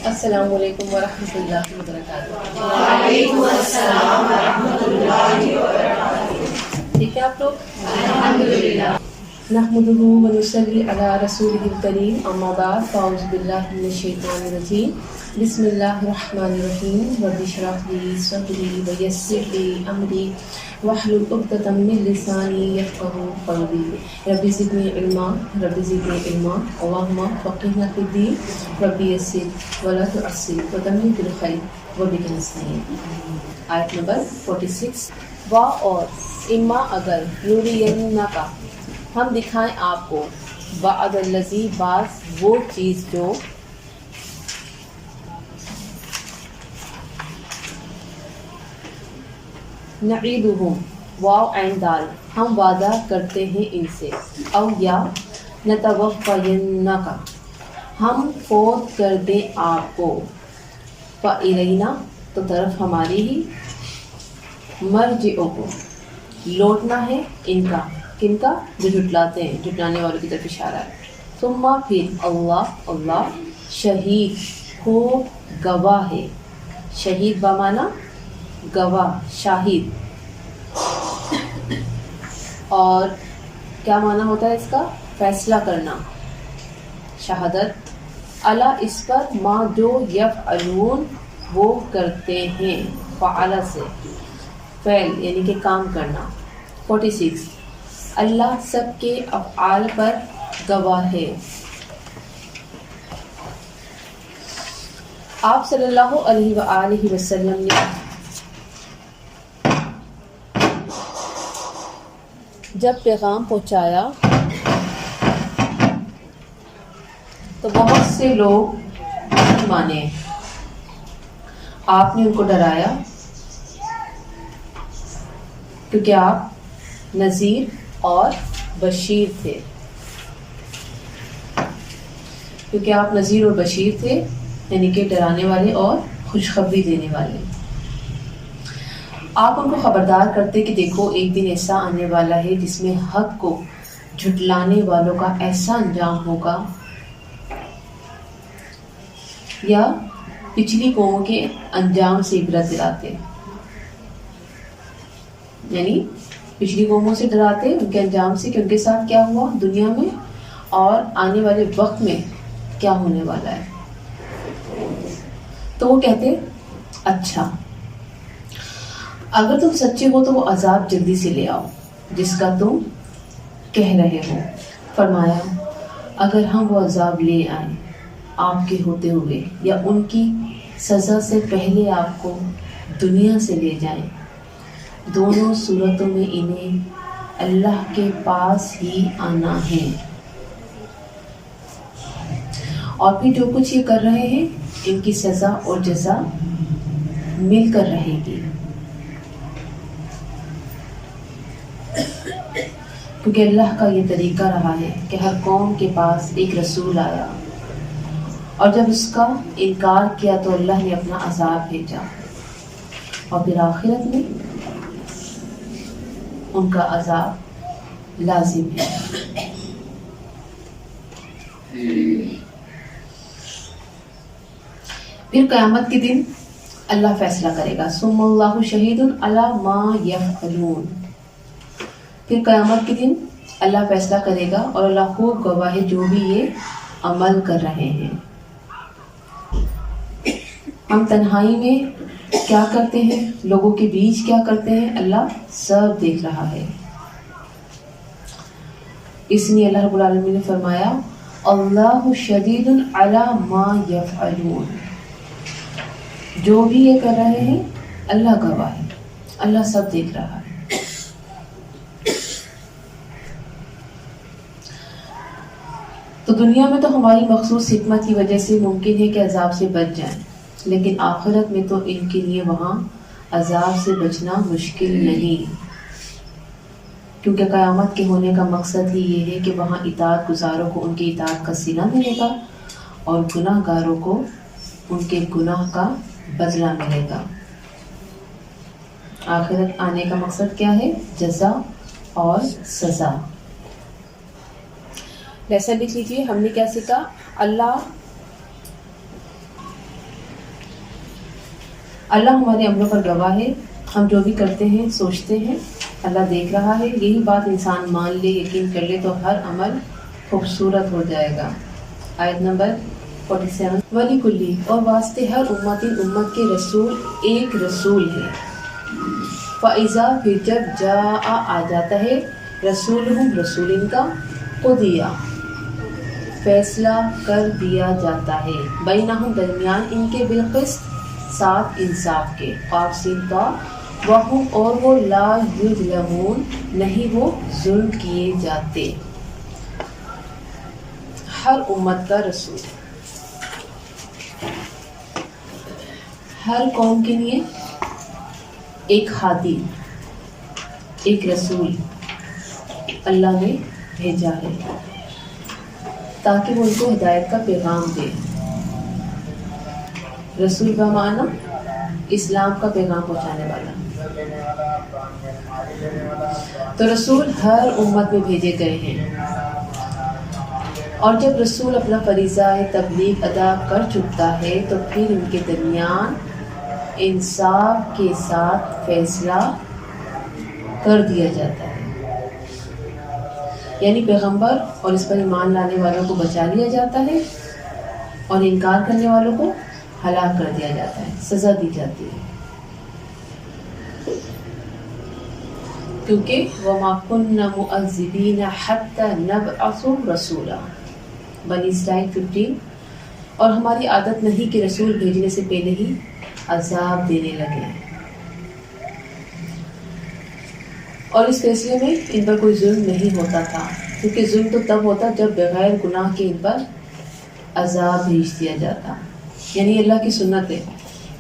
السلام علیکم ورحمۃ اللہ وبرکاتہ۔ وعلیکم السلام ورحمۃ اللہ وبرکاتہ۔ ٹھیک ہے آپ لوگ؟ الحمدللہ۔ نحمدہ ونصلی علی رسولہ الکریم، اما بعد فاعوذ باللہ من الشیطان الرجیم، بسم اللہ الرحمن الرحیم، رب اشرح لی صدری ویسر لی امری واحلل عقدۃ من لسانی یفقہوا قولی، رب زدنی علما رب زدنی علما، اللہم فقہنا فی الدین، رب یسر ولا تعسر وتمم بالخیر وبک نستعین۔ آیت نمبر 46۔ وا اور اما اگر نورینک ہم دکھائیں آپ کو، بعد الذی بعض وہ چیز جو نعیدہم واو عین دال ہم وعدہ کرتے ہیں ان سے، او یا نتوفینک ہم فوت کر دیں آپ کو، فالینا تو طرف ہماری ہی، مرجعکم لوٹنا ہے ان کا، کن کا؟ جو جھٹلاتے ہیں، جھٹلانے والوں کی طرف اشارہ ہے۔ ثم پھر اللہ شہید ہو گواہ ہے، شہید بمانا گواہ، شاہد، اور کیا معنی ہوتا ہے اس کا؟ فیصلہ کرنا، شہادت، اللہ اس پر ما جو یفعلون وہ کرتے ہیں، فعل سے فعل یعنی کہ کام کرنا۔ 46 اللہ سب کے افعال پر گواہ ہے۔ آپ صلی اللہ علیہ وآلہ وسلم نے جب پیغام پہنچایا تو بہت سے لوگ نہیں مانے، آپ نے ان کو ڈرایا کیونکہ آپ نذیر اور بشیر تھے، کیونکہ آپ نذیر اور بشیر تھے، یعنی کہ ڈرانے والے اور خوشخبری دینے والے۔ آپ ان کو خبردار کرتے کہ دیکھو ایک دن ایسا آنے والا ہے جس میں حق کو جھٹلانے والوں کا ایسا انجام ہوگا، یا پچھلی قوموں کے انجام سے عبرت دلاتے، یعنی پچھلی قوموں سے ڈراتے ان کے انجام سے کہ ان کے ساتھ کیا ہوا دنیا میں اور آنے والے وقت میں کیا ہونے والا ہے۔ تو وہ کہتے اچھا اگر تم سچے ہو تو وہ عذاب جلدی سے لے آؤ جس کا تم کہہ رہے ہو۔ فرمایا اگر ہم وہ عذاب لے آئیں آپ کے ہوتے ہوئے یا ان کی سزا سے پہلے آپ کو دنیا سے لے جائیں، دونوں صورتوں میں انہیں اللہ کے پاس ہی آنا ہے، اور پھر جو کچھ یہ کر رہے ہیں ان کی سزا اور جزا مل کر رہے گی، کیونکہ اللہ کا یہ طریقہ رہا ہے کہ ہر قوم کے پاس ایک رسول آیا اور جب اس کا انکار کیا تو اللہ نے اپنا عذاب بھیجا، اور پھر آخرت میں ان کا عذاب لازم ہے۔ پھر قیامت کے دن اللہ فیصلہ کرے گا، ثم اللہ شہید علی ما یفعلون، پھر قیامت کے دن اللہ فیصلہ کرے گا اور اللہ خوب گواہ ہے جو بھی یہ عمل کر رہے ہیں۔ ہم تنہائی میں کیا کرتے ہیں، لوگوں کے بیچ کیا کرتے ہیں، اللہ سب دیکھ رہا ہے۔ اس لیے اللہ رب العالمین نے فرمایا اللہ شدید علی ما یفعلون، جو بھی یہ کر رہے ہیں اللہ گواہ ہے، اللہ سب دیکھ رہا ہے۔ تو دنیا میں تو ہماری مخصوص حکمت کی وجہ سے ممکن ہے کہ عذاب سے بچ جائیں، لیکن آخرت میں تو ان کے لیے وہاں عذاب سے بچنا مشکل نہیں، کیونکہ قیامت کے ہونے کا مقصد ہی یہ ہے کہ وہاں اطاعت گزاروں کو ان کی اطاعت کا صلہ ملے گا اور گناہ گاروں کو ان کے گناہ کا بدلہ ملے گا۔ آخرت آنے کا مقصد کیا ہے؟ جزا اور سزا۔ لیسن لکھ لیجیے، ہم نے کیا سیکھا؟ اللہ اللہ ہمارے عملوں پر گواہ ہے، ہم جو بھی کرتے ہیں سوچتے ہیں اللہ دیکھ رہا ہے. یہی بات انسان مان لے، یقین کر لے تو ہر عمل خوبصورت ہو جائے گا. آیت نمبر 47. ولی کلی، اور واسطے ہر امت کے رسول ایک رسول ہے. فَإِذَا، پھر جب آ جاتا ہے رسولہم، رسول ان کا، قضیٰ، فیصلہ کر دیا جاتا ہے، بینہم، درمیان ان کے، بالقسط، ساتھ انصاف کے، قاف سین طا، وہم، اور وہ، لا یظلمون، نہیں وہ ظلم کیے جاتے. ہر امت کا رسول، ہر قوم کے لیے ایک ہادی، ایک رسول اللہ نے بھیجا ہے تاکہ وہ ان کو ہدایت کا پیغام دے. رسول بمعنی اسلام کا پیغام پہنچانے والا. تو رسول ہر امت میں بھیجے گئے ہیں، اور جب رسول اپنا فریضہ تبلیغ ادا کر چکتا ہے تو پھر ان کے درمیان انصاف کے ساتھ فیصلہ کر دیا جاتا ہے. یعنی پیغمبر اور اس پر ایمان لانے والوں کو بچا لیا جاتا ہے اور انکار کرنے والوں کو ہلاک کر دیا جاتا ہے، سزا دی جاتی ہے. کیونکہ وَمَا كُنَّا مُعَذِّبِينَ حَتَّى نَبْعَثَ رَسُولًا، بنی اسرائیل 15. اور ہماری عادت نہیں کہ رسول بھیجنے سے پہلے ہی عذاب دینے لگے. اور اس فیصلے میں ان پر کوئی ظلم نہیں ہوتا تھا، کیونکہ ظلم تو تب ہوتا جب بغیر گناہ کے ان پر عذاب بھیج دیا جاتا. یعنی اللہ کی سنت ہے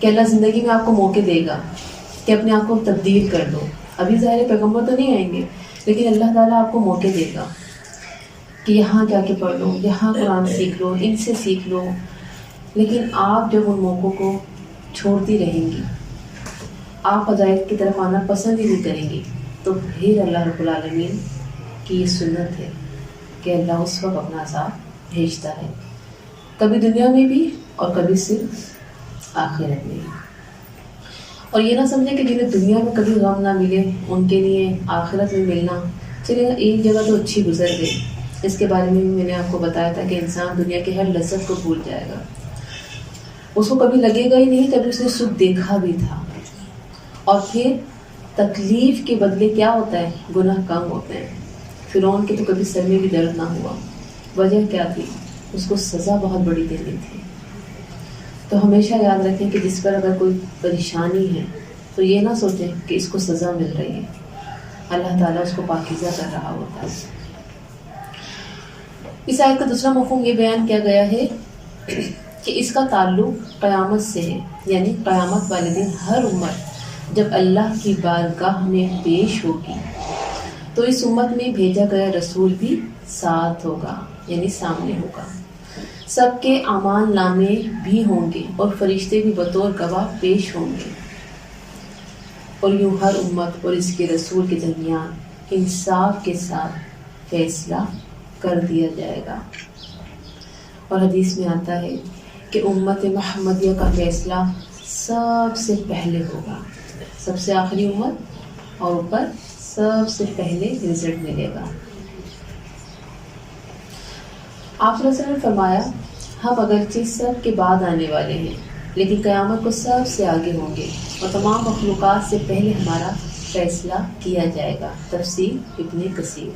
کہ اللہ زندگی میں آپ کو موقع دے گا کہ اپنے آپ کو تبدیل کر دو. ابھی ظاہر پیغمبر تو نہیں آئیں گے، لیکن اللہ تعالیٰ آپ کو موقع دے گا کہ یہاں جا کے پڑھ لو، یہاں قرآن سیکھ لو، ان سے سیکھ لو. لیکن آپ جب ان موقعوں کو چھوڑتی رہیں گی، آپ ہدایت کی طرف آنا پسند ہی نہیں کریں گی، تو پھر اللہ رب العالمین کی یہ سنت ہے کہ اللہ اس وقت اپنا عذاب بھیجتا ہے، کبھی دنیا میں بھی اور کبھی صرف آخرت میں. اور یہ نہ سمجھیں کہ جنہیں دنیا میں کبھی غم نہ ملے ان کے لیے آخرت میں ملنا چلے. ایک جگہ تو اچھی گزر گئی، اس کے بارے میں بھی میں نے آپ کو بتایا تھا کہ انسان دنیا کے ہر لذت کو بھول جائے گا، اس کو کبھی لگے گا ہی نہیں کبھی اس نے سکھ دیکھا بھی تھا. اور پھر تکلیف کے بدلے کیا ہوتا ہے؟ گناہ کم ہوتے ہیں. فرعون کے تو کبھی سر میں بھی درد نہ ہوا، وجہ کیا تھی؟ اس کو سزا بہت بڑی دینی تھی. تو ہمیشہ یاد رکھیں کہ جس پر اگر کوئی پریشانی ہے تو یہ نہ سوچیں کہ اس کو سزا مل رہی ہے، اللہ تعالیٰ اس کو پاکیزہ کر رہا ہوتا ہے. اس آیت کا دوسرا مفہوم یہ بیان کیا گیا ہے کہ اس کا تعلق قیامت سے ہے. یعنی قیامت والے دن ہر امت جب اللہ کی بارگاہ میں پیش ہوگی تو اس امت میں بھیجا گیا رسول بھی ساتھ ہوگا، یعنی سامنے ہوگا. سب کے اعمال نامے بھی ہوں گے اور فرشتے بھی بطور گواہ پیش ہوں گے. اور یوں ہر امت اور اس کے رسول کے درمیان انصاف کے ساتھ فیصلہ کر دیا جائے گا. اور حدیث میں آتا ہے کہ امت محمدیہ کا فیصلہ سب سے پہلے ہوگا، سب سے آخری امت اور اوپر سب سے پہلے رزلٹ ملے گا. آپ صلی اللہ علیہ وسلم نے فرمایا ہم اگرچہ سب کے بعد آنے والے ہیں لیکن قیامت کو سب سے آگے ہوں گے اور تمام مخلوقات سے پہلے ہمارا فیصلہ کیا جائے گا. تفسیر ابن کثیر.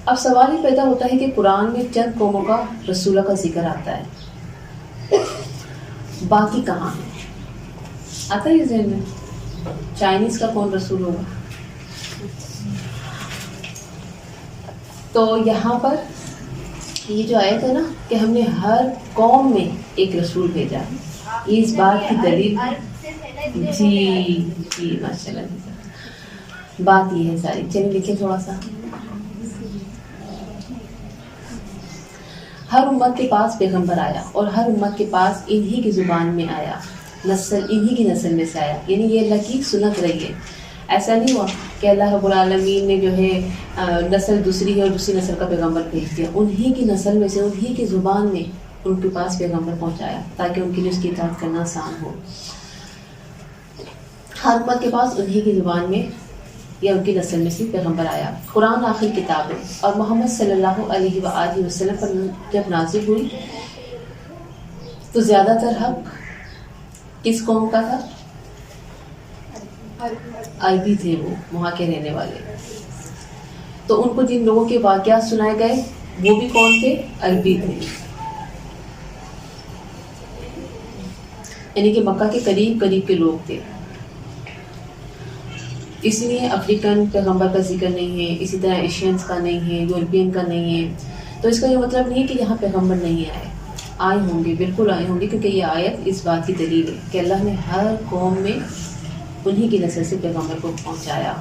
اب سوال یہ پیدا ہوتا ہے کہ قرآن میں چند قوموں کا رسولہ کا ذکر آتا ہے، باقی کہاں ہے؟ آتا ہے یہ ذہن میں؟ چائنیز کا کون رسول ہوگا؟ تو یہاں پر یہ جو آیت ہے نا کہ ہم نے ہر قوم میں ایک رسول بھیجا، یہ اس بات کی دلیل. جی ماشاء اللہ، بات یہ ہے ساری. چلیے لکھیں تھوڑا سا. ہر امت کے پاس پیغمبر آیا اور ہر امت کے پاس انہی کی زبان میں آیا، نسل انہی کی نسل میں سے آیا. یعنی یہ اللہ کی سنت رہی ہے. ایسا نہیں ہوا کہ اللہ رب العالمین نے جو ہے نسل دوسری ہے اور دوسری نسل کا پیغمبر بھیج دیا. انہی کی نسل میں سے انہی کی زبان میں ان کے پاس پیغمبر پہنچایا تاکہ ان کے لیے اس کی اطاعت کرنا آسان ہو. ہر امت کے پاس انہی کی زبان میں یا ان کی نسل میں سے پیغمبر آیا. قرآن آخری کتاب ہے اور محمد صلی اللہ علیہ وآلہ وسلم پر جب نازل ہوئی تو زیادہ تر حق کس قوم کا تھا؟ عربی تھے، وہ وہاں کے رہنے والے. تو ان کو جن لوگوں کے واقعات سنائے گئے وہ بھی کون تھے؟ عربی تھے. یعنی کہ مکہ کے قریب قریب کے لوگ تھے. اس لیے افریقن پیغمبر کا ذکر نہیں ہے، اسی طرح ایشینز کا نہیں ہے، یورپین کا نہیں ہے. تو اس کا یہ مطلب نہیں ہے کہ یہاں پیغمبر نہیں آئے ہوں گے، بالکل آئے ہوں گے، کیونکہ یہ آیت اس بات کی دلیل ہے کہ اللہ نے ہر قوم میں انہی کی نسل سے پیغمبر کو پہنچایا.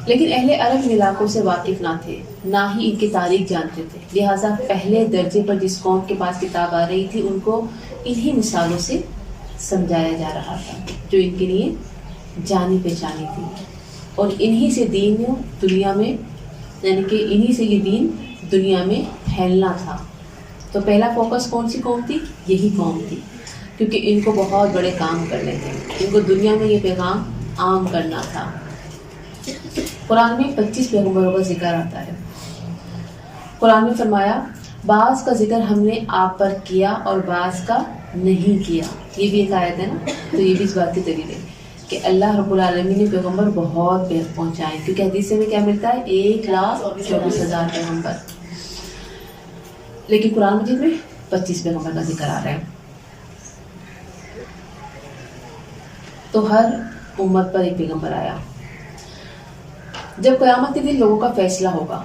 لیکن اہل عرب علاقوں سے واقف نہ تھے، نہ ہی ان کی تاریخ جانتے تھے. لہٰذا پہلے درجے پر جس قوم کے پاس کتاب آ رہی تھی ان کو انہی مثالوں سے سمجھایا جا رہا تھا جو ان کے لیے جانی پہچانی تھی. اور انہی سے دین دنیا میں، یعنی کہ انہی سے یہ دین دنیا میں پھیلنا تھا. تو پہلا فوکس کون سی قوم تھی؟ یہی قوم تھی، کیونکہ ان کو بہت بڑے کام کرنے تھے. ان کو دنیا میں یہ پیغام عام کرنا تھا. قرآن میں 25 پیغمبروں کا ذکر آتا ہے. قرآن میں فرمایا بعض کا ذکر ہم نے آپ پر کیا اور بعض کا نہیں کیا. یہ بھی ایک آیت ہے نا. تو یہ بھی اس بات کی دلیل ہے کہ اللہ رب العالمین نے پیغمبر بہت پہنچائے، کیونکہ حدیث میں کیا ملتا ہے؟ 1,24,000 پیغمبر. لیکن قرآن مجید میں 25 پیغمبر کا ذکر آ رہا ہے. تو ہر امت پر ایک پیغمبر آیا. جب قیامت کے دن لوگوں کا فیصلہ ہوگا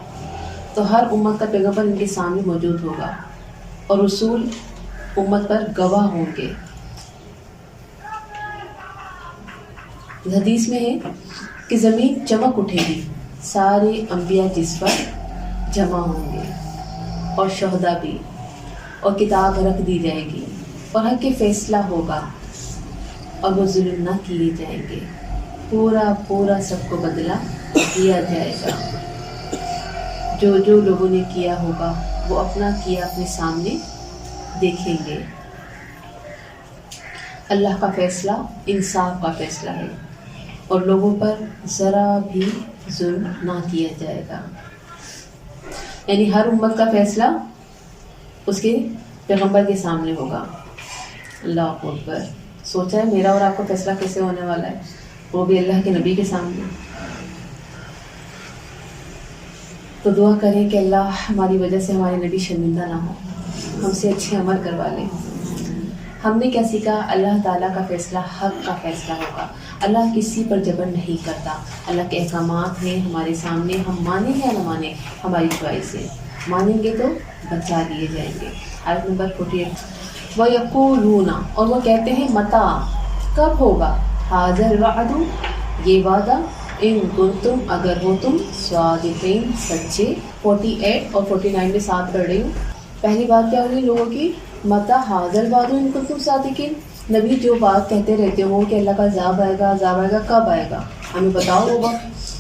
تو ہر امت کا پیغمبر ان کے سامنے موجود ہوگا اور رسول امت پر گواہ ہوں گے. حدیث میں ہے کہ زمین چمک اٹھے گی، سارے انبیاء جس پر جمع ہوں گے اور شہداء بھی، اور کتاب رکھ دی جائے گی اور حق کے فیصلہ ہوگا اور وہ ظلم نہ کیے جائیں گے. پورا سب کو بدلہ دیا جائے گا. جو جو لوگوں نے کیا ہوگا وہ اپنا کیا اپنے سامنے دیکھیں گے. اللہ کا فیصلہ انصاف کا فیصلہ ہے اور لوگوں پر ذرا بھی ظلم نہ کیا جائے گا. یعنی ہر امت کا فیصلہ اس کے پیغمبر کے سامنے ہوگا. اللہ اکبر. سوچا ہے میرا اور آپ کا فیصلہ کیسے ہونے والا ہے؟ وہ بھی اللہ کے نبی کے سامنے. تو دعا کریں کہ اللہ ہماری وجہ سے ہمارے نبی شرمندہ نہ ہو، ہم سے اچھے عمل کروا لیں. ہم نے کیا سیکھا؟ اللہ تعالیٰ کا فیصلہ حق کا فیصلہ ہوگا. اللہ کسی پر جبر نہیں کرتا. اللہ کے احکامات ہیں ہمارے سامنے، ہم مانیں یا نہ مانیں ہماری چوائس ہے. مانیں گے تو بچا لیے جائیں گے. آیت نمبر 48. وَيَقُولُونَ، اور وہ کہتے ہیں متا، کب ہوگا؟ حاضر الوعد، یہ وعدہ، ان کنتم، اگر ہو تم، صادقین، سچے. 48 اور 49 میں ساتھ پڑھ رہی ہوں. پہلی بات کیا ہو رہی لوگوں کی؟ متا حاضر الوعد ان کنتم صادقین. نبی جو بات کہتے رہتے ہو کہ اللہ کا عذاب آئے گا، عذاب آئے گا، کب آئے گا؟ ہمیں بتاؤ وہ وقت.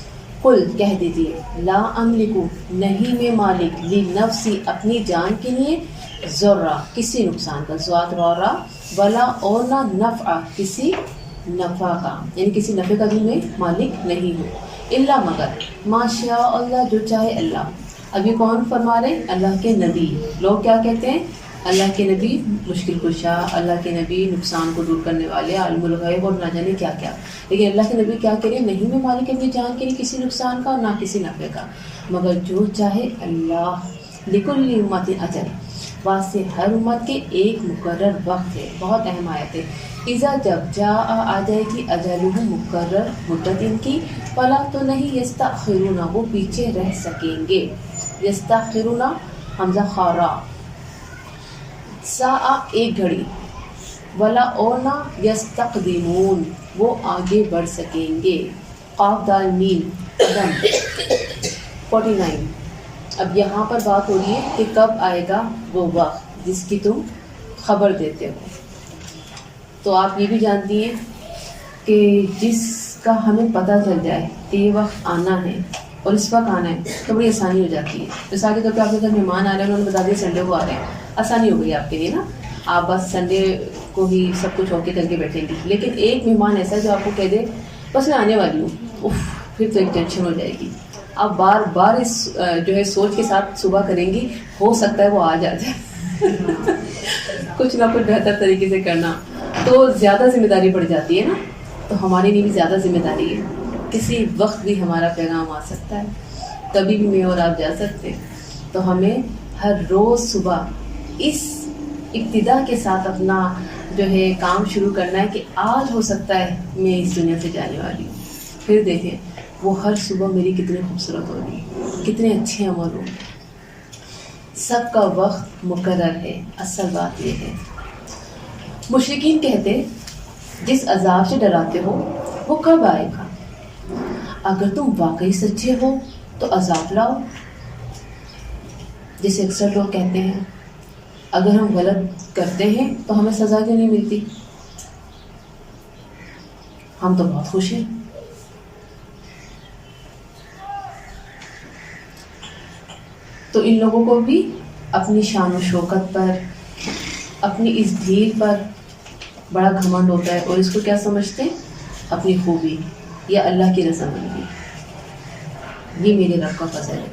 قل، کہہ دیجیے، لا املک، نہیں میں مالک، لنفسی، اپنی جان کے لیے، ذرہ، کسی نقصان کا، ذات را، ولا، اور نہ، نفع، کسی نفع کا، یعنی کسی نفع کا بھی میں مالک نہیں ہوں. الا، مگر، ماشاء اللہ، جو چاہے اللہ. ابھی کون فرما رہے؟ اللہ کے نبی. لوگ کیا کہتے ہیں؟ اللہ کے نبی مشکل کشا، اللہ کے نبی نقصان کو دور کرنے والے، عالم الغیب اور نہ جانے کیا کیا. لیکن اللہ کے نبی کیا کرے؟ نہیں میں مالک اپنی جان کے لیے کسی نقصان کا، نہ کسی نفع کا، مگر جو چاہے اللہ. لکل امت اجل، واسطے ہر امت کے ایک مقرر وقت ہے. بہت اہم آیت ہے. اذا، جب، جا، آ جائے گی، اجلہم، مقرر مدت ان کی، فلا، تو نہیں، یستأخرون، وہ پیچھے رہ سکیں گے. یستأخرون، حمزہ خارا، ساعہ، ایک گھڑی، ولا، اور نہ، یستقدمون، وہ آگے بڑھ سکیں گے. قاف دال میم دم. 49. اب یہاں پر بات ہو رہی ہے کہ کب آئے گا وہ وقت جس کی تم خبر دیتے ہو. تو آپ یہ بھی جانتی ہیں کہ جس کا ہمیں پتہ چل جائے کہ یہ وقت آنا ہے اور اس وقت آنا ہے تو بڑی آسانی ہو جاتی ہے. مثال کے طور پہ آپ کے گھر مہمان آ رہے ہیں، انہوں نے بتا دیا سنڈے کو آ رہے ہیں، آسانی ہو گئی آپ کے لیے نا. آپ بس سنڈے کو ہی سب کچھ اوکے کر کے بیٹھیں گی. لیکن ایک مہمان ایسا جو آپ کو کہہ دے بس میں آنے والی ہوں، پھر تو ایک ٹینشن ہو جائے گی. آپ بار بار اس جو ہے سوچ کے ساتھ صبح کریں گی، ہو سکتا ہے وہ آ جائے. کچھ نہ کچھ بہتر طریقے سے کرنا تو زیادہ ذمہ داری پڑ جاتی ہے نا. تو ہمارے لیے بھی زیادہ ذمہ داری ہے. کسی وقت بھی ہمارا پیغام آ سکتا ہے، کبھی بھی میں اور آپ جا سکتے. تو ہمیں ہر روز صبح اس ابتدا کے ساتھ اپنا جو ہے کام شروع کرنا ہے کہ آج ہو سکتا ہے میں اس دنیا سے جانے والی ہوں. پھر دیکھیں وہ ہر صبح میری کتنی خوبصورت ہوگی، کتنے اچھے عمل ہوں. سب کا وقت مقرر ہے. اصل بات یہ ہے، مشرکین کہتے جس عذاب سے ڈراتے ہو وہ کب آئے گا؟ اگر تم واقعی سچے ہو تو عذاب لاؤ. جسے اکثر لوگ کہتے ہیں اگر ہم غلط کرتے ہیں تو ہمیں سزا کیوں نہیں ملتی؟ ہم تو بہت خوش ہیں. تو ان لوگوں کو بھی اپنی شان و شوکت پر، اپنی اس ڈھیل پر بڑا گھمنڈ ہوتا ہے، اور اس کو کیا سمجھتے ہیں؟ اپنی خوبی یا اللہ کی رضامندی. یہ میرے رب کا فضل ہے.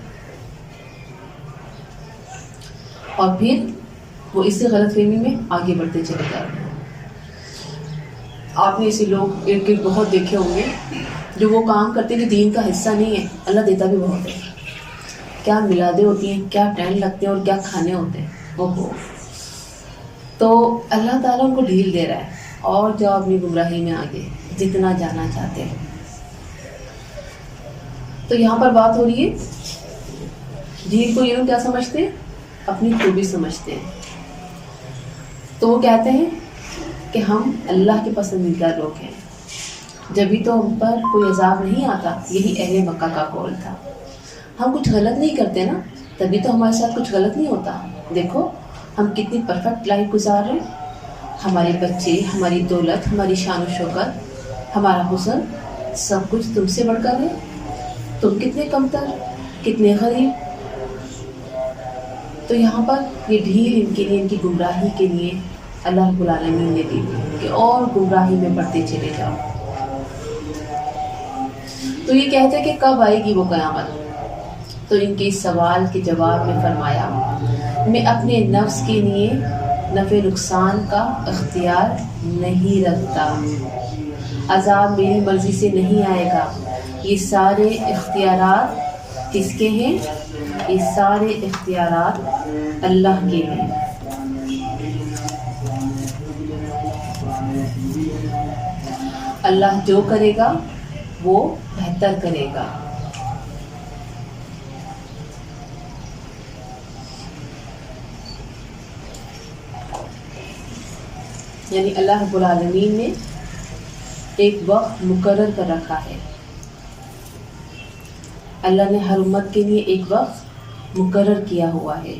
اور پھر وہ اس سے غلط فہمی میں آگے بڑھتے چلے جاتے ہیں. آپ نے ایسے لوگ ایک ایک بہت دیکھے ہوں گے جو وہ کام کرتے ہیں جو دین کا حصہ نہیں ہے، اللہ دیتا بھی بہت ہے. کیا میلادیں ہوتی ہیں، کیا ٹینٹ لگتے ہیں، اور کیا کھانے ہوتے ہیں. وہ تو اللہ تعالیٰ ان کو ڈھیل دے رہا ہے اور جو اپنی گمراہی میں آگے جتنا جانا چاہتے ہیں. تو یہاں پر بات ہو رہی ہے ڈھیل کو یہ لوگ کیا سمجھتے ہیں؟ اپنی خوبی سمجھتے ہیں. تو وہ کہتے ہیں کہ ہم اللہ کے پسندیدہ لوگ ہیں، جبھی تو ہم پر کوئی عذاب نہیں آتا. یہی اہل مکہ کا قول تھا. ہم کچھ غلط نہیں کرتے نا، تبھی تو ہمارے ساتھ کچھ غلط نہیں ہوتا. دیکھو ہم کتنی پرفیکٹ لائف گزار رہے ہیں. ہمارے بچے، ہماری دولت، ہماری شان و شوکت، ہمارا حسن، سب کچھ تم سے بڑھ کر ہے. تم کتنے کمتر، کتنے غریب. تو یہاں پر یہ ڈھیل ان کے لیے، ان کی گمراہی کے لیے اللہ رب العالمین نے دی کہ اور گمراہی میں بڑھتے چلے جاؤ. تو یہ کہتے ہیں کہ کب آئے گی وہ قیامت؟ تو ان کے اس سوال کے جواب میں فرمایا میں اپنے نفس کے لیے نفع نقصان کا اختیار نہیں رکھتا. عذاب میری مرضی سے نہیں آئے گا. یہ سارے اختیارات کس کے ہیں؟ یہ سارے اختیارات اللہ کے ہیں. اللہ جو کرے گا وہ بہتر کرے گا. یعنی اللہ رب العالمین نے ایک وقت مقرر کر رکھا ہے. اللہ نے ہر امت کے لیے ایک وقت مقرر کیا ہوا ہے.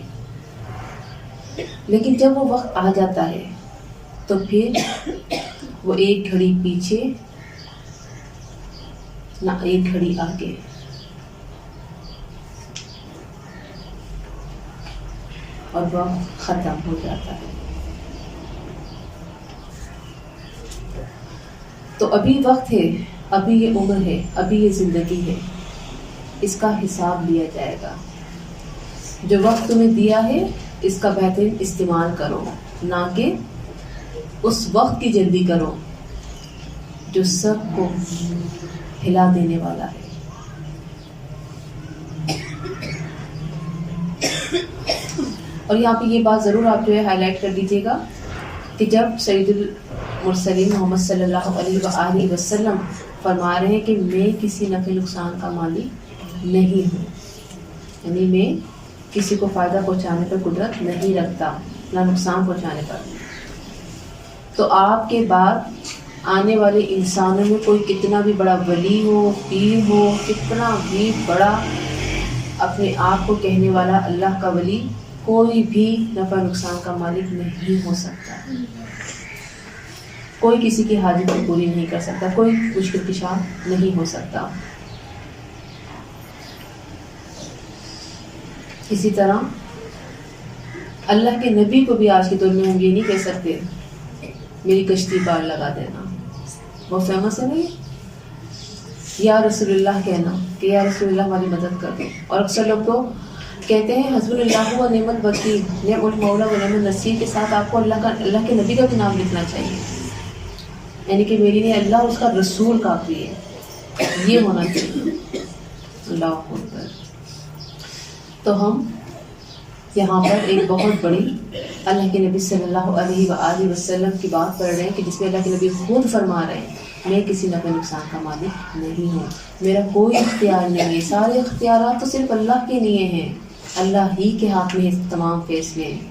لیکن جب وہ وقت آ جاتا ہے تو پھر وہ ایک گھڑی پیچھے نہ ایک گھڑی آگے. اور وقت ختم ہو جاتا ہے. تو ابھی وقت ہے، ابھی یہ عمر ہے، ابھی یہ زندگی ہے. اس کا حساب لیا جائے گا. جو وقت تمہیں دیا ہے اس کا بہترین استعمال کرو، نہ کہ اس وقت کی جلدی کرو جو سب کو ہلا دینے والا ہے. اور یہاں پہ یہ بات ضرور آپ جو ہے ہائی لائٹ کر دیجیے گا کہ جب سید المرسلین محمد صلی اللہ علیہ وآلہ وسلم فرما رہے ہیں کہ میں کسی نفع نقصان کا مالک نہیں ہوں، یعنی میں کسی کو فائدہ پہنچانے پر قدرت نہیں رکھتا، نہ نقصان پہنچانے پر. تو آپ کے بعد آنے والے انسانوں میں کوئی کتنا بھی بڑا ولی ہو، پیر ہو، کتنا بھی بڑا اپنے آپ کو کہنے والا اللہ کا ولی، کوئی بھی نفع نقصان کا مالک نہیں ہو سکتا. کوئی کسی کی حاجت کو پوری نہیں کر سکتا، کوئی مشکل کشا نہیں ہو سکتا. اسی طرح اللہ کے نبی کو بھی آج کے دور میں ہم یہ نہیں کہہ سکتے میری کشتی پار لگا دینا، بہت فیمس ہے نا یہ، یا رسول اللہ کہنا کہ یا رسول اللہ ہماری مدد کر دو. اور اکثر لوگ تو کہتے ہیں حسب اللہ و نعم الوکیل، نعم المولا و نعم النصیر کے ساتھ آپ کو اللہ کے نبی کا بھی نام لکھنا چاہیے، یعنی کہ میرے لیے اللہ اور اس کا رسول کافی ہے، یہ ہونا چاہیے. اللہ اکبر. تو ہم یہاں پر ایک بہت بڑی اللہ کے نبی صلی اللہ علیہ وآلہ وسلم کی بات پڑھ رہے ہیں کہ جس میں اللہ کے نبی خود فرما رہے ہیں میں کسی نفع نقصان کا مالک نہیں ہوں، میرا کوئی اختیار نہیں ہے، سارے اختیارات تو صرف اللہ کے لیے ہیں، اللہ ہی کے ہاتھ میں تمام فیصلے ہیں.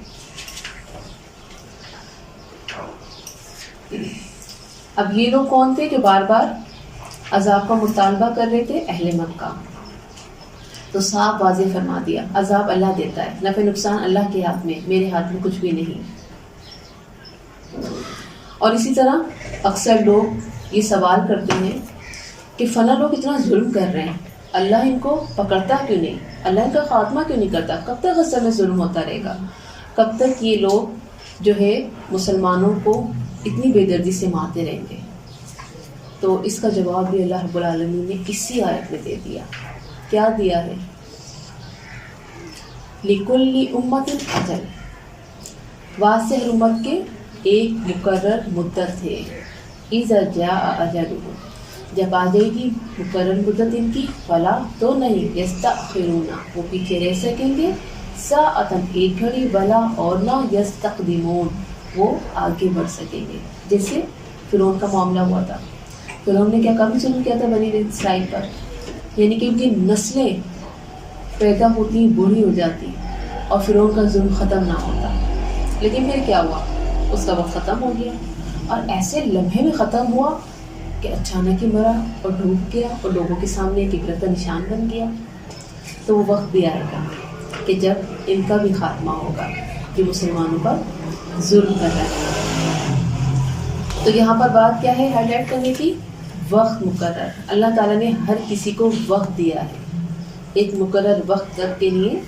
اب یہ لوگ کون تھے جو بار بار عذاب کا مطالبہ کر رہے تھے؟ اہل مکہ. تو صاف واضح فرما دیا عذاب اللہ دیتا ہے، نفع نقصان اللہ کے ہاتھ میں، میرے ہاتھ میں کچھ بھی نہیں. اور اسی طرح اکثر لوگ یہ سوال کرتے ہیں کہ فلاں لوگ اتنا ظلم کر رہے ہیں، اللہ ان کو پکڑتا کیوں نہیں، اللہ ان کا خاتمہ کیوں نہیں کرتا، کب تک غصہ میں ظلم ہوتا رہے گا، کب تک یہ لوگ جو ہے مسلمانوں کو اتنی بے دردی سے مارتے رہیں گے. تو اس کا جواب بھی اللہ رب العالمین نے اسی آیت میں دے دیا. کیا دیا ہے؟ لِكُلِّ أُمَّةٍ أَجَلٌ، واسطے ہر امت کے ایک مقرر مدت ہے. اِذَا جَاءَ أَجَلُهُمْ، جب آ جائے گی مقرر مدت ان کی، فلا تو نہیں، يَسْتَأْخِرُونَ، وہ پیچھے رہ سکیں گے، سَاعَةً ایک گھڑی، ولا اور نہ، يَسْتَقْدِمُونَ وہ آگے بڑھ سکیں گے. جیسے فرعون کا معاملہ ہوا تھا، فرعون نے کیا کافی ظلم کیا تھا بنی اسرائیل پر، یعنی کہ ان کی نسلیں پیدا ہوتی بوڑھی ہو جاتی اور فرعون کا ظلم ختم نہ ہوتا. لیکن پھر کیا ہوا، اس کا وقت ختم ہو گیا، اور ایسے لمحے میں ختم ہوا کہ اچانک ہی مرا اور ڈوب گیا اور لوگوں کے سامنے ایک عبرت کا نشان بن گیا. تو وہ وقت بھی آئے گا کہ جب ان کا بھی خاتمہ ہوگا جو مسلمانوں پر ظلم کر رہے ہیں. تو یہاں پر بات کیا ہے ہائی لائٹ کرنے کی؟ وقت مقرر. اللہ تعالیٰ نے ہر کسی کو وقت دیا ہے، ایک مقرر وقت تک کے لیے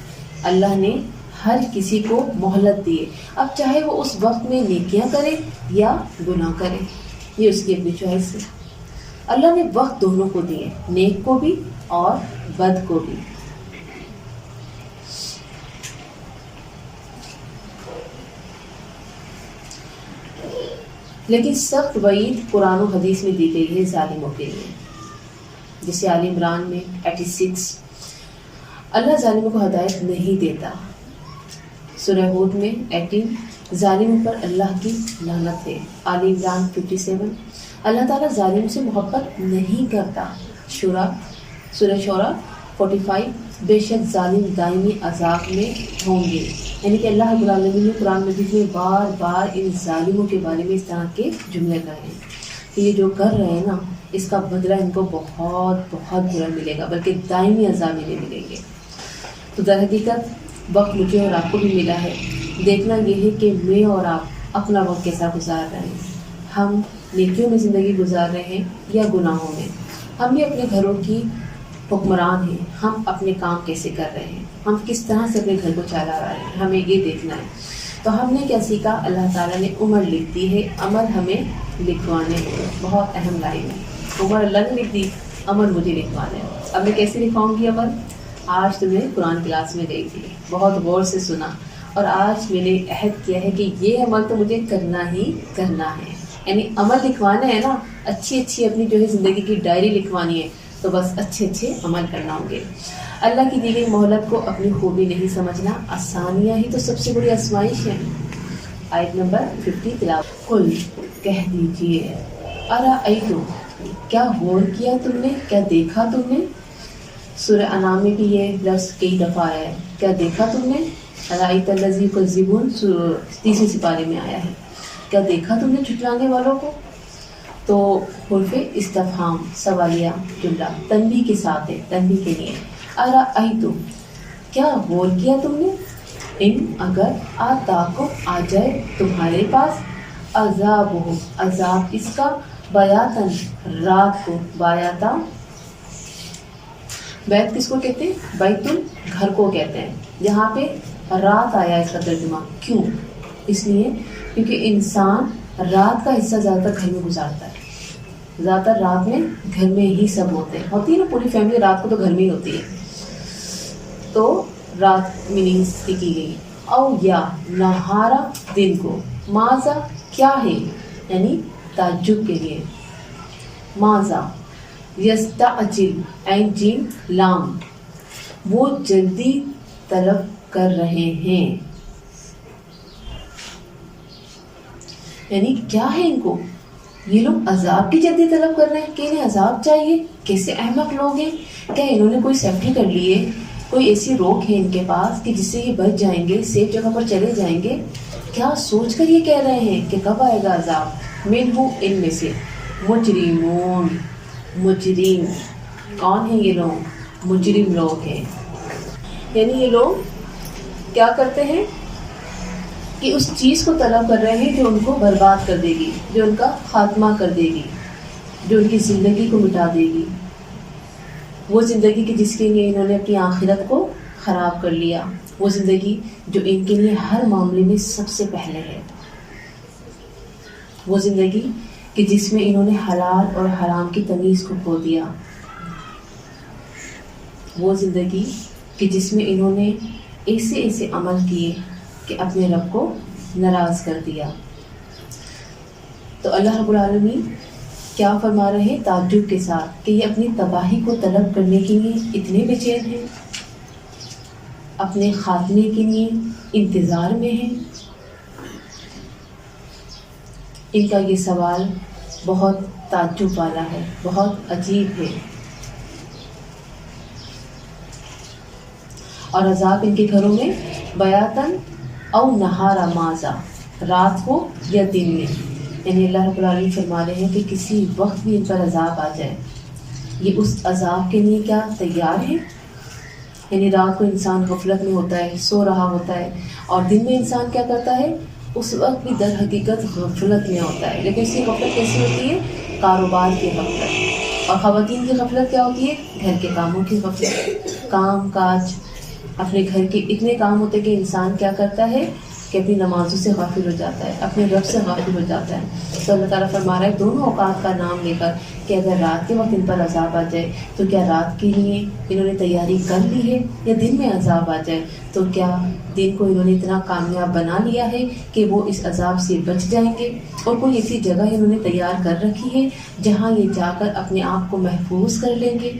اللہ نے ہر کسی کو مہلت دی ہے. اب چاہے وہ اس وقت میں نیکیاں کرے یا گناہ کرے، یہ اس کی اپنی چوائس ہے. اللہ نے وقت دونوں کو دیے، نیک کو بھی اور بد کو بھی. لیکن سخت وعید قرآن و حدیث میں دی گئی ہے ظالموں کے لیے. جیسے آل عمران میں 86 اللہ ظالموں کو ہدایت نہیں دیتا. سورہ ہود میں 18 ظالموں پر اللہ کی لعنت ہے. آل عمران 57 اللہ تعالیٰ ظالم سے محبت نہیں کرتا. سورہ شورا 45 بے شک ظالم دائمی عذاب میں ہوں گے. یعنی کہ اللہ رب العالمین نے قرآن مجید میں بار بار ان ظالموں کے بارے میں اس طرح کے جملے کہے ہیں کہ یہ جو کر رہے ہیں نا اس کا بدلہ ان کو بہت بہت برا ملے گا، بلکہ دائمی عذاب انہیں ملیں گے. تو در حقیقت وقت مجھے اور آپ کو بھی ملا ہے. دیکھنا یہ ہے کہ میں اور آپ اپنا وقت کیسا گزار رہے ہیں. ہم نیکیوں میں زندگی گزار رہے ہیں یا گناہوں میں؟ ہم بھی اپنے گھروں کی حکمران ہیں، ہم اپنے کام کیسے کر رہے ہیں، ہم کس طرح سے اپنے گھر کو چلا رہے ہیں، ہمیں یہ دیکھنا ہے. تو ہم نے کیا سیکھا؟ اللہ تعالیٰ نے عمر لکھ دی ہے، عمل ہمیں لکھوانے ہیں. بہت اہم لائن ہے. عمر اللہ نے لکھ دی، عمل مجھے لکھوانے ہیں. اب میں کیسے لکھواؤں گی عمل؟ آج تمہیں قرآن کلاس میں گئی تھی، بہت غور سے سنا، اور آج میں نے عہد کیا ہے کہ یہ عمل تو مجھے کرنا ہی کرنا ہے. یعنی عمل لکھوانا ہے نا، اچھی اچھی اپنی جو ہے زندگی کی ڈائری لکھوانی ہے، تو بس اچھے اچھے عمل کرنا ہوں گے. اللہ کی دی گئی مہلت کو اپنی خوبی نہیں سمجھنا، آسانیاں ہی تو سب سے بڑی آزمائش ہے. آیت نمبر 50 تلاوت. قل کہہ دیجئے، ارأیتم کیا غور کیا تم نے، کیا دیکھا تم نے. سورہ انعام میں بھی یہ لفظ کئی دفعہ آیا ہے، کیا دیکھا تم نے. ارأیت الذی یکذب 30 سپارے میں آیا ہے، کیا دیکھا تم نے جھٹلانے والوں کو. تو حرف استفہام سوالیہ جملہ تنبیہ کے ساتھ ہے، تنبیہ کے لیے. ارأیتم کیا غور کیا تم نے، ان اگر آتاکم آ جائے تمہارے پاس، عذابہ عذاب اس کا، بیاتن رات کو، بیاتا بیت کس کو کہتے ہیں؟ بیت گھر کو کہتے ہیں. یہاں پہ رات آیا اس کا ترجمہ، کیوں؟ اس لیے کیونکہ انسان رات کا حصہ زیادہ تر گھر میں گزارتا ہے، زیادہ تر رات میں گھر میں ہی سب ہوتے ہیں، ہوتی ہے نا پوری فیملی رات کو تو گھر میں ہی ہوتی ہے، تو رات میننگس کی گئی۔ او یا نہارا دن کو، ماذا کیا ہے، یعنی تعجب کے لیے، ماذا یستعجل عین جیم لام، وہ جلدی طلب کر رہے ہیں، یعنی کیا ہے ان کو، یہ لوگ عذاب کی جلدی طلب کر رہے ہیں کہ انہیں عذاب چاہیے، کیسے احمق لوگ ہیں، کیا انہوں نے کوئی سیفٹی کر لی ہے، کوئی ایسی روک ہے ان کے پاس کہ جس سے یہ بچ جائیں گے، سیف جگہ پر چلے جائیں گے، کیا سوچ کر یہ کہہ رہے ہیں کہ کب آئے گا عذاب، منہم ان میں سے، مجرمون، مجرم، کون ہیں یہ لوگ، مجرم لوگ ہیں، یعنی یہ لوگ کیا کرتے ہیں کہ اس چیز کو طلب کر رہے ہیں جو ان کو برباد کر دے گی، جو ان کا خاتمہ کر دے گی، جو ان کی زندگی کو مٹا دے گی، وہ زندگی کی جس کے لیے انہوں نے اپنی آخرت کو خراب کر لیا، وہ زندگی جو ان کے لیے ہر معاملے میں سب سے پہلے ہے، وہ زندگی کہ جس میں انہوں نے حلال اور حرام کی تمیز کو کھو دیا، وہ زندگی کہ جس میں انہوں نے ایسے ایسے عمل کیے کہ اپنے رب کو ناراض کر دیا۔ تو اللہ رب العالمین کیا فرما رہے ہیں تعجب کے ساتھ کہ یہ اپنی تباہی کو طلب کرنے کے لیے اتنے بے چین ہیں، اپنے خاتمے کے لیے انتظار میں ہیں۔ ان کا یہ سوال بہت تعجب والا ہے، بہت عجیب ہے، اور عذاب ان کے گھروں میں بیاتن او نہارا ماذا، رات کو یا دن میں، یعنی اللہ رب العالمین فرما رہے ہیں کہ کسی وقت بھی ان پر عذاب آ جائے، یہ اس عذاب کے لیے کیا تیار ہیں؟ یعنی رات کو انسان غفلت میں ہوتا ہے، سو رہا ہوتا ہے، اور دن میں انسان کیا کرتا ہے، اس وقت بھی در حقیقت غفلت میں ہوتا ہے، لیکن اس کی غفلت کیسی ہوتی ہے، کاروبار کی غفلت، اور خواتین کی غفلت کیا ہوتی ہے، گھر کے کاموں کی غفلت، کام کاج، اپنے گھر کے اتنے کام ہوتے کہ انسان کیا کرتا ہے کہ اپنی نمازوں سے غافل ہو جاتا ہے، اپنے رب سے غافل ہو جاتا ہے۔ تو اللہ تعالیٰ فرما رہا ہے دونوں اوقات کا نام لے کر کہ اگر رات کے وقت ان پر عذاب آ جائے تو کیا رات کے لیے انہوں نے تیاری کر لی ہے، یا دن میں عذاب آ جائے تو کیا دن کو انہوں نے اتنا کامیاب بنا لیا ہے کہ وہ اس عذاب سے بچ جائیں گے، اور کوئی ایسی جگہ انہوں نے تیار کر رکھی ہے جہاں یہ جا کر اپنے آپ کو محفوظ کر لیں گے۔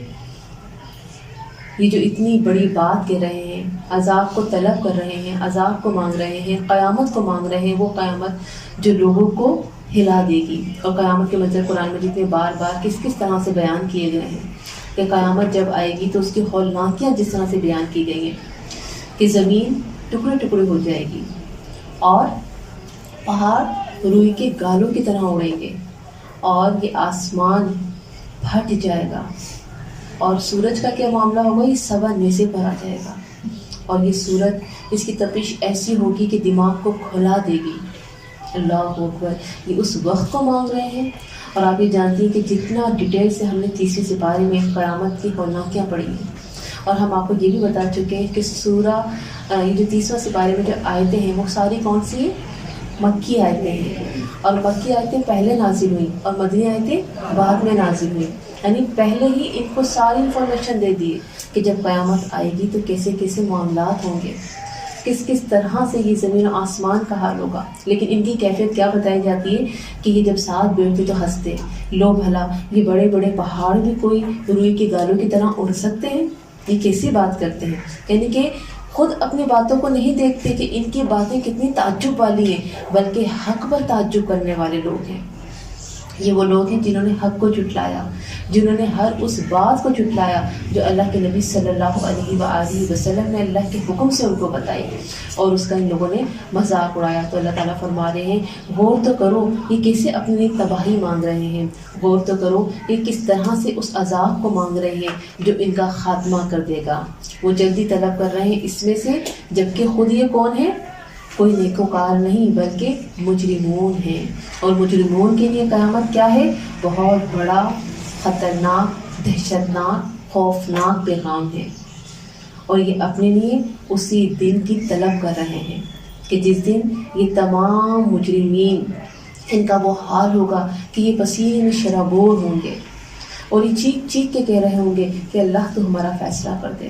یہ جو اتنی بڑی بات کہہ رہے ہیں، عذاب کو طلب کر رہے ہیں، عذاب کو مانگ رہے ہیں، قیامت کو مانگ رہے ہیں، وہ قیامت جو لوگوں کو ہلا دے گی، اور قیامت کے منظر قرآن مجید میں بار بار کس کس طرح سے بیان کیے گئے ہیں کہ قیامت جب آئے گی تو اس کی ہولناکیاں جس طرح سے بیان کی گئی ہیں کہ زمین ٹکڑے ٹکڑے ہو جائے گی، اور پہاڑ روئی کے گالوں کی طرح اڑیں گے، اور یہ آسمان پھٹ جائے گا، اور سورج کا کیا معاملہ ہوگا، یہ سوا نیزے پر آ جائے گا، اور یہ سورج اس کی تپش ایسی ہوگی کہ دماغ کو کھلا دے گی۔ اللہ اکبر، یہ اس وقت کو مانگ رہے ہیں، اور آپ یہ جانتی ہیں کہ جتنا ڈیٹیل سے ہم نے 30ویں سپارے میں قیامت کی ہولناکیاں پڑھی ہیں، اور ہم آپ کو یہ بھی بتا چکے ہیں کہ سورہ یہ جو 30واں سپارے میں جو آیتیں ہیں وہ ساری کون سی ہیں، مکی آیتیں ہیں، اور مکی آیتیں پہلے نازل ہوئیں اور مدنی آیتیں بعد میں نازل ہوئیں، یعنی پہلے ہی ان کو ساری انفارمیشن دے دی کہ جب قیامت آئے گی تو کیسے کیسے معاملات ہوں گے، کس کس طرح سے یہ زمین و آسمان کا حال ہوگا۔ لیکن ان کی کیفیت کیا بتائی جاتی ہے کہ یہ جب ساتھ بیٹھتے تو ہنستے، لو بھلا یہ بڑے بڑے پہاڑ بھی کوئی روئی کے گالوں کی طرح اڑ سکتے ہیں، یہ کیسی بات کرتے ہیں، یعنی کہ خود اپنی باتوں کو نہیں دیکھتے کہ ان کی باتیں کتنی تعجب والی ہیں، بلکہ حق پر تعجب کرنے والے لوگ ہیں۔ یہ وہ لوگ ہیں جنہوں نے حق کو جھٹلایا، جنہوں نے ہر اس بات کو جھٹلایا جو اللہ کے نبی صلی اللہ علیہ وآلہ وسلم نے اللہ کے حکم سے ان کو بتائی، اور اس کا ان لوگوں نے مذاق اڑایا۔ تو اللہ تعالیٰ فرما رہے ہیں غور تو کرو یہ کیسے اپنی تباہی مانگ رہے ہیں، غور تو کرو یہ کس طرح سے اس عذاب کو مانگ رہے ہیں جو ان کا خاتمہ کر دے گا، وہ جلدی طلب کر رہے ہیں اس میں سے، جبکہ خود یہ کون ہے، کوئی نیکوکار نہیں بلکہ مجرمون ہیں، اور مجرمون کے لیے قیامت کیا ہے، بہت بڑا خطرناک، دہشتناک، خوفناک پیغام ہے۔ اور یہ اپنے لیے اسی دن کی طلب کر رہے ہیں کہ جس دن یہ تمام مجرمین ان کا وہ حال ہوگا کہ یہ پسینے میں شرابور ہوں گے اور یہ چیخ چیخ کے کہہ رہے ہوں گے کہ اللہ تو ہمارا فیصلہ کر دے،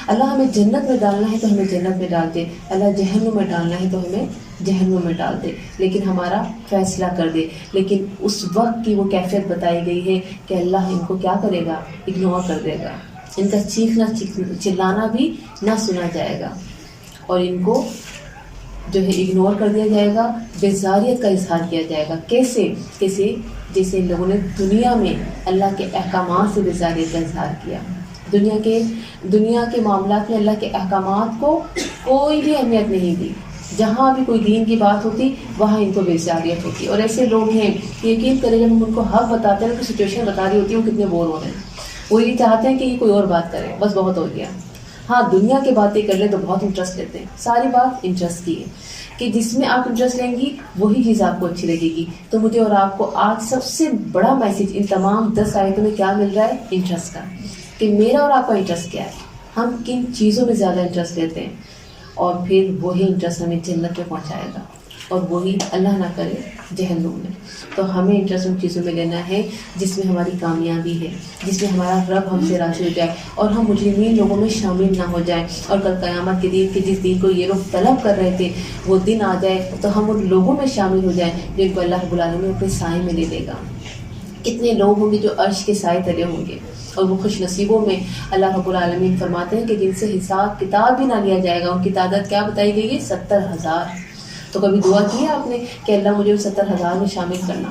اللہ ہمیں جنت میں ڈالنا ہے تو ہمیں جنت میں ڈال دے، اللہ جہنم میں ڈالنا ہے تو ہمیں جہنم میں ڈال دے، لیکن ہمارا فیصلہ کر دے۔ لیکن اس وقت کی وہ کیفیت بتائی گئی ہے کہ اللہ ان کو کیا کرے گا؟ اگنور کر دے گا، ان کا چیخنا چلانا بھی نہ سنا جائے گا اور ان کو جو ہے اگنور کر دیا جائے گا، بیزاریت کا اظہار کیا جائے گا۔ کیسے جیسے ان لوگوں نے دنیا میں اللہ کے احکامات سے بیزاریت کا اظہار کیا، دنیا کے معاملات میں اللہ کے احکامات کو کوئی بھی اہمیت نہیں دی، جہاں بھی کوئی دین کی بات ہوتی وہاں ان کو بیزاریت ہوتی۔ اور ایسے لوگ ہیں کہ یقین کریں جب ہم ان کو حق بتاتے ہیں، ان کی سچویشن بتا رہی ہوتی ہے، وہ کتنے بور ہو رہے ہیں، وہ یہ چاہتے ہیں کہ یہ کوئی اور بات کرے، بس بہت ہو گیا۔ ہاں دنیا کی باتیں کر لیں تو بہت انٹرسٹ لیتے ہیں، ساری بات انٹرسٹ کی ہے کہ جس میں آپ انٹرسٹ لیں گی وہی چیز آپ کو اچھی لگے گی۔ تو مجھے اور آپ کو آج سب سے بڑا میسج ان تمام 10 آیتوں میں کیا مل رہا ہے؟ انٹرسٹ کا، کہ میرا اور آپ کا انٹرسٹ کیا ہے، ہم کن چیزوں میں زیادہ انٹرسٹ لیتے ہیں، اور پھر وہی انٹرسٹ ہمیں جنت میں پہنچائے گا اور وہی اللہ نہ کرے جہنم میں۔ تو ہمیں انٹرسٹ ان چیزوں میں لینا ہے جس میں ہماری کامیابی ہے، جس میں ہمارا رب ہم سے راضی ہو جائے اور ہم مجرمین لوگوں میں شامل نہ ہو جائیں، اور کل قیامت کے دن کہ جس دن کو یہ لوگ طلب کر رہے تھے وہ دن آ جائے تو ہم ان لوگوں میں شامل ہو جائیں جن کو اللہ رب العالمین اپنے سائے میں لے لے گا۔ کتنے لوگ ہوں گے جو عرش کے سائے تلے ہوں گے، اور وہ خوش نصیبوں میں اللہ رب العالمین فرماتے ہیں کہ جن سے حساب کتاب بھی نہ لیا جائے گا۔ ان کی تعداد کیا بتائی گئی ہے؟ 70,000۔ تو کبھی دعا کی ہے آپ نے کہ اللہ مجھے 70,000 میں شامل کرنا؟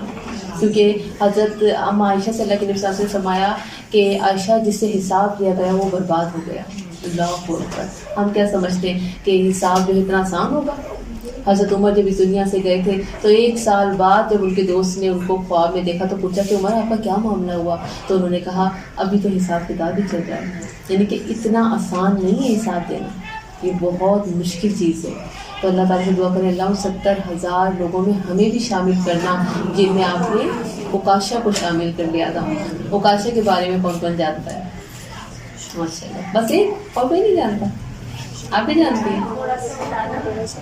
کیونکہ حضرت اما عائشہ سے اللہ کے نبی صلی اللہ علیہ وسلم نے فرمایا کہ عائشہ جس سے حساب لیا گیا وہ برباد ہو گیا۔ اللہ اکبر۔ ہم کیا سمجھتے ہیں کہ حساب جو اتنا آسان ہوگا؟ حضرت عمر جب اس دنیا سے گئے تھے تو 1 سال بعد جب ان کے دوست نے ان کو خواب میں دیکھا تو پوچھا کہ عمر آپ کا کیا معاملہ ہوا؟ تو انہوں نے کہا ابھی تو حساب کتاب ہی چل رہا ہے۔ یعنی کہ اتنا آسان نہیں ہے حساب دینا، یہ بہت مشکل چیز ہے۔ تو اللہ تعالیٰ سے دعا کریں اللہ ان 70,000 لوگوں میں ہمیں بھی شامل کرنا جن میں آپ نے اوکاشا کو شامل کر لیا تھا۔ اوکاشا کے بارے میں کون جانتا ہے؟ ماشاء اللہ، بس ایک اور کوئی نہیں جانتا؟ آپ بھی جانتے ہیں؟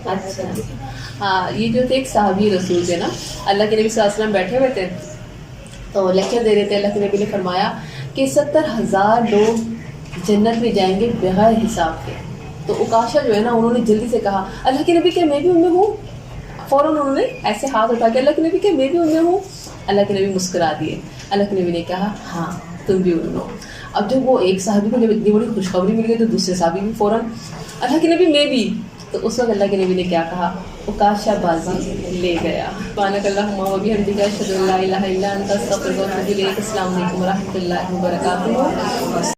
اچھا ہاں، یہ جو تھے ایک صحابی رسول تھے نا، اللہ کے نبی صلی اللہ علیہ وسلم بیٹھے ہوئے تھے تو لیکچر دے رہے تھے۔ اللہ کے نبی نے فرمایا کہ 70,000 لوگ جنت میں جائیں گے بغیر حساب کے۔ تو اوکاشا جو ہے نا انہوں نے جلدی سے کہا اللہ کے نبی کیا میں بھی ان میں ہوں؟ فوراً انہوں نے ایسے ہاتھ اٹھا کے اللہ کے نبی کیا میں بھی ان میں ہوں؟ اللہ کے نبی مسکرا دیے۔ اللہ کے نبی نے کہا ہاں تم بھی ان میں ہو۔ اب جب وہ ایک صحابی کو جب اتنی بڑی خوشخبری مل گئی تو دوسرے صحابی بھی فوراً اللہ کے نبی میں بھی۔ تو اس وقت اللہ کے نبی نے کیا کہا؟ اوکاشا بازی لے گیا۔ سبحانک اللہم و بحمدک اشہد ان لا الہ الا انت استغفرک و اتوب الیک۔ السلام علیکم و رحمۃ اللہ وبرکاتہ۔